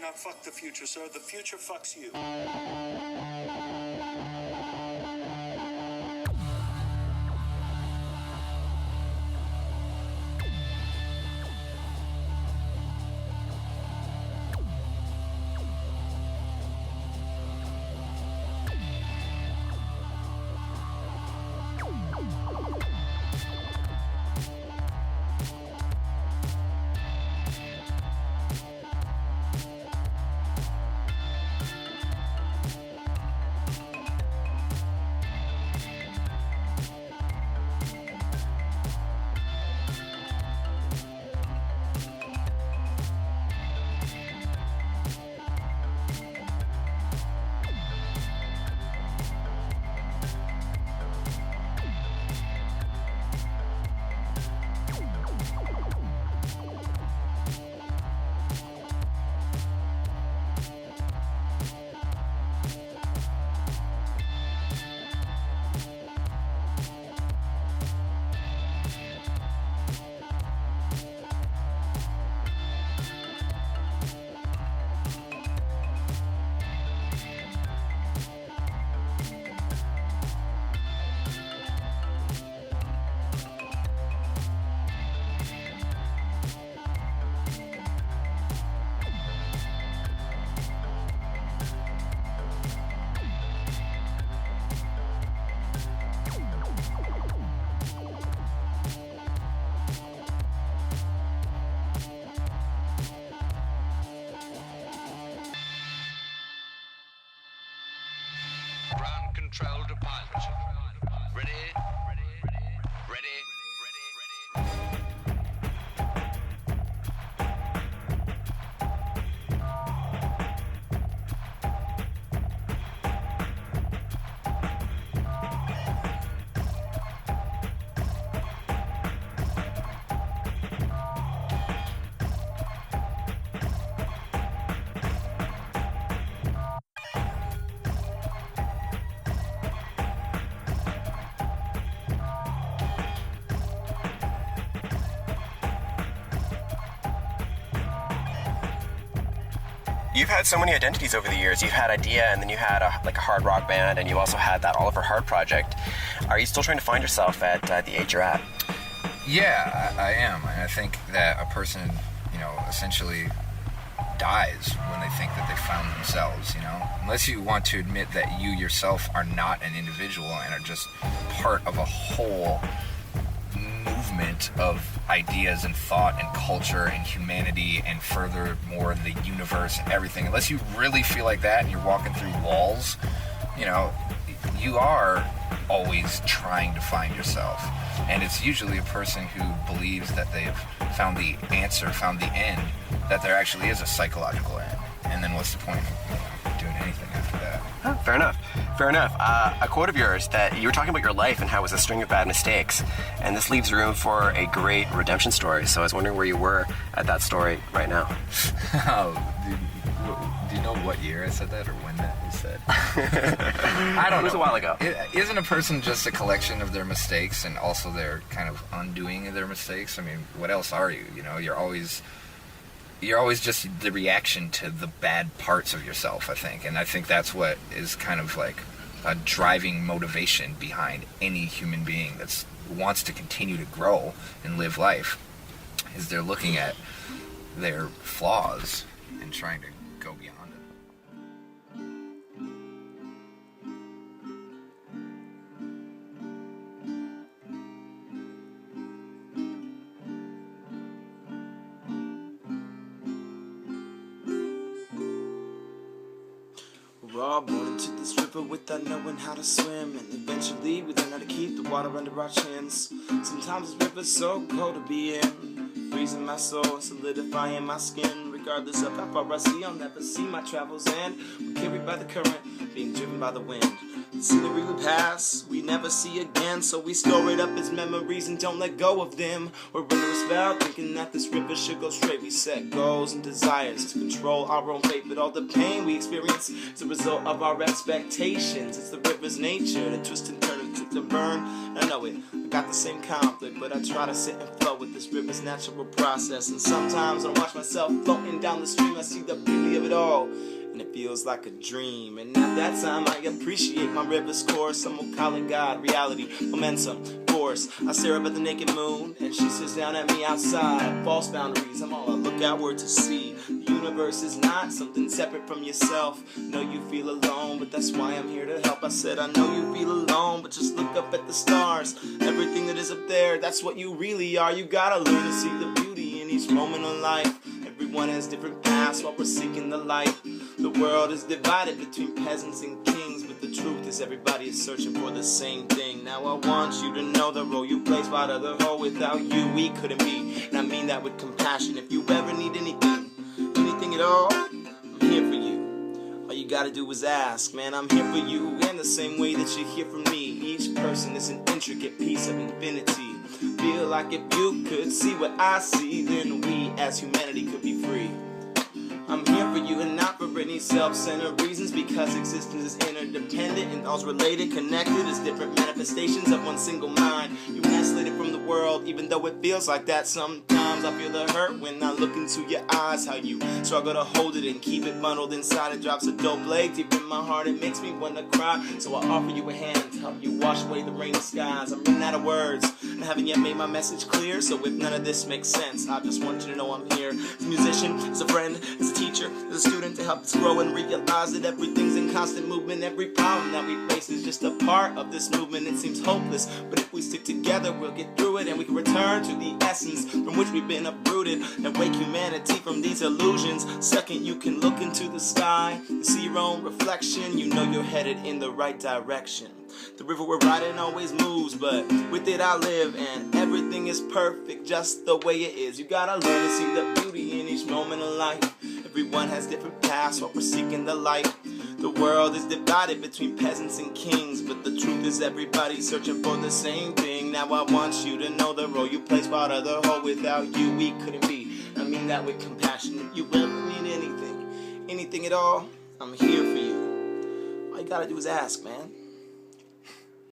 cannot fuck the future, sir. The future fucks you. Control to pilot. Ready? Ready? You've had so many identities over the years. You've had Idea, and then you had a hard rock band, and you also had that Oliver Hart project. Are you still trying to find yourself at the age you're at? Yeah, I am. And I think that a person, essentially dies when they think that they found themselves, Unless you want to admit that you yourself are not an individual and are just part of a whole movement of ideas and thought and culture and humanity and furthermore the universe and everything. Unless you really feel like that and you're walking through walls, you are always trying to find yourself. And it's usually a person who believes that they've found the answer, found the end, that there actually is a psychological end. And then what's the point of doing anything after that? Oh, fair enough. A quote of yours that you were talking about your life and how it was a string of bad mistakes, and this leaves room for a great redemption story. So I was wondering where you were at that story right now. Do you know what year I said that or when that was said? I don't know. It was a while ago. Isn't a person just a collection of their mistakes and also their kind of undoing of their mistakes? I mean, what else are you? You're always just the reaction to the bad parts of yourself, I think. And I think that's what is kind of like a driving motivation behind any human being that wants to continue to grow and live life, is they're looking at their flaws and trying to go beyond it. We're all born into this river without knowing how to swim, and eventually we learn how to keep the water under our chins. Sometimes this river's so cold to be in, freezing my soul, solidifying my skin. Regardless of how far I see, I'll never see my travels end. We're carried by the current, being driven by the wind. The scenery we pass, we never see again, so we store it up as memories and don't let go of them. We're under a spell, thinking that this river should go straight. We set goals and desires to control our own fate, but all the pain we experience is a result of our expectations. It's the river's nature to twist and turn into to burn. I know it, I got the same conflict, but I try to sit and flow with this river's natural process. And sometimes when I watch myself floating down the stream, I see the beauty of it all, and it feels like a dream. And at that time I appreciate my river's course. Some will call it God, reality, momentum, force. I stare up at the naked moon, and she sits down at me outside. False boundaries, I'm all I look outward to see. The universe is not something separate from yourself. Know you feel alone, but that's why I'm here to help. I said I know you feel alone, but just look up at the stars. Everything that is up there, that's what you really are. You gotta learn to see the beauty in each moment of life. Everyone has different paths while we're seeking the light. The world is divided between peasants and kings, but the truth is everybody is searching for the same thing. Now I want you to know the role you play spot of the whole. Without you we couldn't be, and I mean that with compassion. If you ever need anything at all, I'm here for you. All you gotta do is ask, man, I'm here for you in the same way that you hear from me. Each person is an intricate piece of infinity. Feel like if you could see what I see, then we as humanity could be free. I'm here for you and not for any self-centered reasons, because existence is interdependent and all's related, connected as different manifestations of one single mind. You isolated from the world, even though it feels like that sometimes. I feel the hurt when I look into your eyes, how you struggle to hold it and keep it bundled inside. It drops a dope blade deep in my heart, it makes me want to cry. So I offer you a hand to help you wash away the rainy skies. I'm running out of words, I haven't yet made my message clear, so if none of this makes sense, I just want you to know I'm here. As a musician, as a friend, as a teacher, as a student, to help us grow and realize that everything's in constant movement. Every problem that we face is just a part of this movement. It seems hopeless, but if we stick together we'll get through it, and we can return to the essence from which we've been uprooted, and wake humanity from these illusions. Second, you can look into the sky and see your own reflection. You know you're headed in the right direction. The river we're riding always moves, but with it I live, and everything is perfect just the way it is. You gotta learn to see the beauty in each moment of life. Everyone has different paths while we're seeking the light. The world is divided between peasants and kings, but the truth is everybody's searching for the same thing. Now I want you to know the role you play spot of the whole. Without you we couldn't be, I mean that with compassion. If you ever need anything at all, I'm here for you. All you gotta do is ask, man.